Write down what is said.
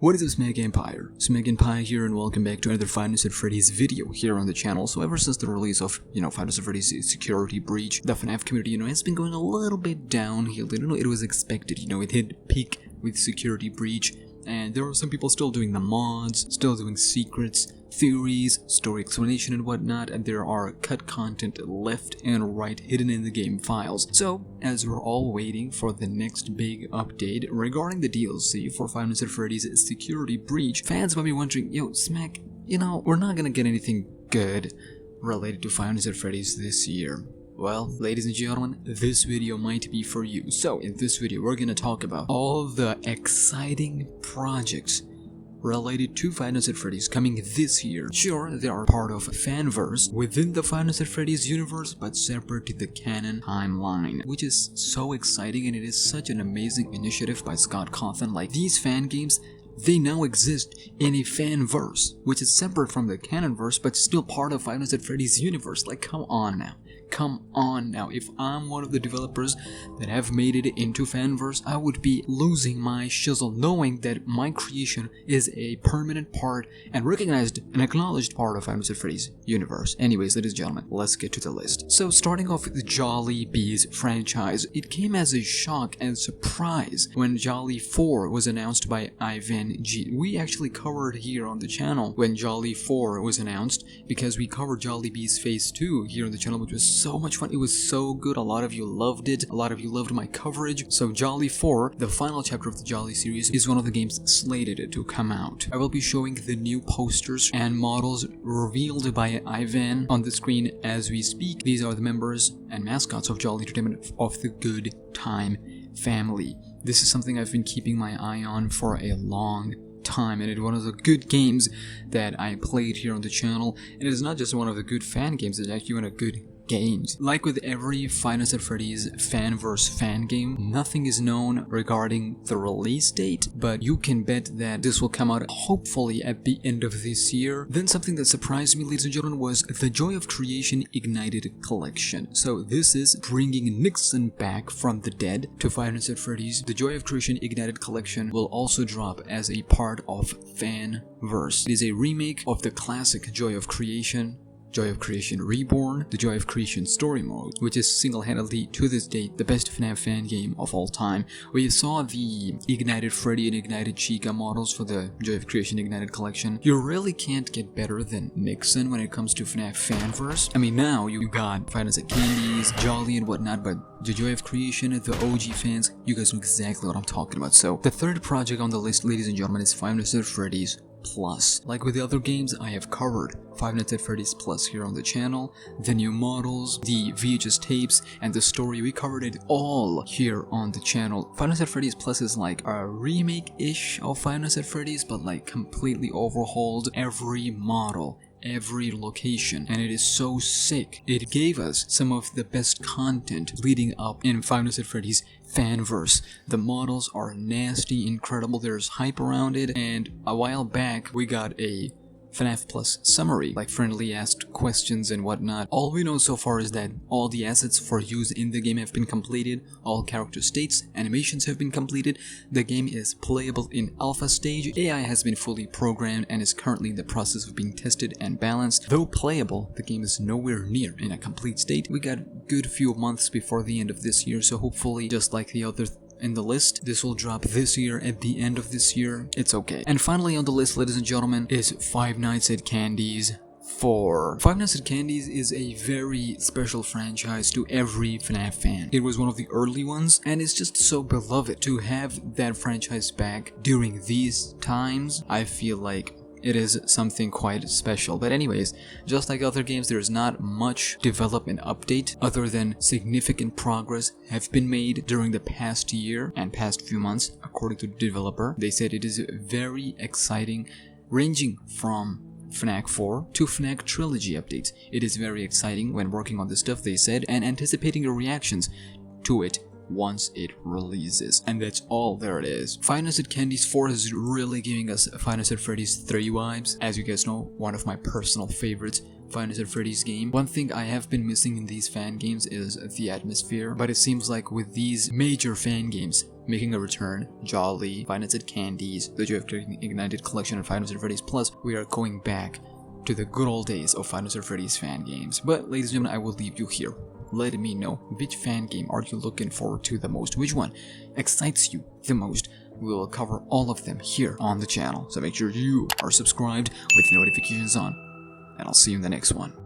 What is up, SmackNPie? SmackNPie here, and welcome back to another Five Nights at Freddy's video here on the channel. So ever since the release of, Five Nights at Freddy's Security Breach, the FNAF community, has been going a little bit downhill. It was expected, it hit peak with Security Breach, and there are some people still doing the mods, still doing secrets, theories, story explanation and whatnot, and there are cut content left and right hidden in the game files. So, as we're all waiting for the next big update regarding the DLC for Five Nights at Freddy's Security Breach, fans might be wondering, Smack, we're not gonna get anything good related to Five Nights at Freddy's this year. Well, ladies and gentlemen, this video might be for you. So, in this video, we're gonna talk about all the exciting projects related to Five Nights at Freddy's coming this year. Sure, they are part of Fanverse within the Five Nights at Freddy's universe, but separate to the canon timeline, which is so exciting, and it is such an amazing initiative by Scott Cawthon. Like, these fan games, they now exist in a fanverse, which is separate from the canonverse, but still part of Five Nights at Freddy's universe. Like, come on now. Come on now, if I'm one of the developers that have made it into Fanverse, I would be losing my shizzle knowing that my creation is a permanent part and recognized and acknowledged part of Five Nights at Freddy's universe. Anyways, ladies and gentlemen, let's get to the list. So starting off with the Jolly Bees franchise, it came as a shock and surprise when Jolly 4 was announced by Ivan G. We actually covered here on the channel when Jolly 4 was announced, because we covered Jolly Bees Phase 2 here on the channel, which was so much fun. It was so good. A lot of you loved it. A lot of you loved my coverage. So Jolly 4, the final chapter of the Jolly series, is one of the games slated to come out. I will be showing the new posters and models revealed by Ivan on the screen as we speak. These are the members and mascots of Jolly Entertainment of the Good Time family. This is something I've been keeping my eye on for a long time, and it's one of the good games that I played here on the channel. And it is not just one of the good fan games, it's actually one of the good games. Like with every Five Nights at Freddy's Fanverse fan game, nothing is known regarding the release date, but you can bet that this will come out hopefully at the end of this year. Then something that surprised me, ladies and gentlemen, was the Joy of Creation Ignited Collection. So this is bringing Nixon back from the dead to Five Nights at Freddy's. The Joy of Creation Ignited Collection will also drop as a part of Fanverse. It is a remake of the classic Joy of Creation Reborn, the Joy of Creation Story Mode, which is single-handedly, to this date, the best FNAF fan game of all time. We saw the Ignited Freddy and Ignited Chica models for the Joy of Creation Ignited Collection. You really can't get better than Nixon when it comes to FNAF Fanverse. I mean, now you got Five Nights at Candy's, Jolly and whatnot, but the Joy of Creation, the OG fans, you guys know exactly what I'm talking about. So, the third project on the list, ladies and gentlemen, is Five Nights at Freddy's Plus. Like with the other games, I have covered Five Nights at Freddy's Plus here on the channel, the new models, the VHS tapes, and the story. We covered it all here on the channel. Five Nights at Freddy's Plus is like a remake-ish of Five Nights at Freddy's, but like completely overhauled every model, every location, and it is so sick. It gave us some of the best content leading up in Five Nights at Freddy's Fanverse. The models are nasty, incredible, there's hype around it, and a while back we got a FNAF Plus summary, like friendly asked questions and whatnot. All we know so far is that all the assets for use in the game have been completed, all character states, animations have been completed, the game is playable in alpha stage, AI has been fully programmed and is currently in the process of being tested and balanced. Though playable, the game is nowhere near in a complete state. We got a good few months before the end of this year, so hopefully, just like the other in the list, this will drop this year at the end of this year. It's okay. And finally on the list, ladies and gentlemen, is Five Nights at Candy's 4. Five Nights at Candy's is a very special franchise to every FNAF fan. It was one of the early ones, and it's just so beloved. To have that franchise back during these times, I feel like it is something quite special. But anyways, just like other games, there is not much development update other than significant progress have been made during the past year and past few months, according to the developer. They said it is very exciting, ranging from FNAC 4 to FNAC Trilogy updates. It is very exciting when working on this stuff, they said, and anticipating the reactions to it once it releases. And that's all there it is. Five Nights at Candy's 4 is really giving us Five Nights at Freddy's 3 vibes. As you guys know, one of my personal favorites Five Nights at Freddy's game. One thing I have been missing in these fan games is the atmosphere, but it seems like with these major fan games, making a return, Jolly, Five Nights at Candy's, the Joy of Ignited Collection, and Five Nights at Freddy's Plus. We are going back to the good old days of Five Nights at Freddy's fan games. But ladies and gentlemen, I will leave you here. Let me know which fan game are you looking forward to the most, which one excites you the most. We will cover all of them here on the channel, so make sure you are subscribed with notifications on, and I'll see you in the next one.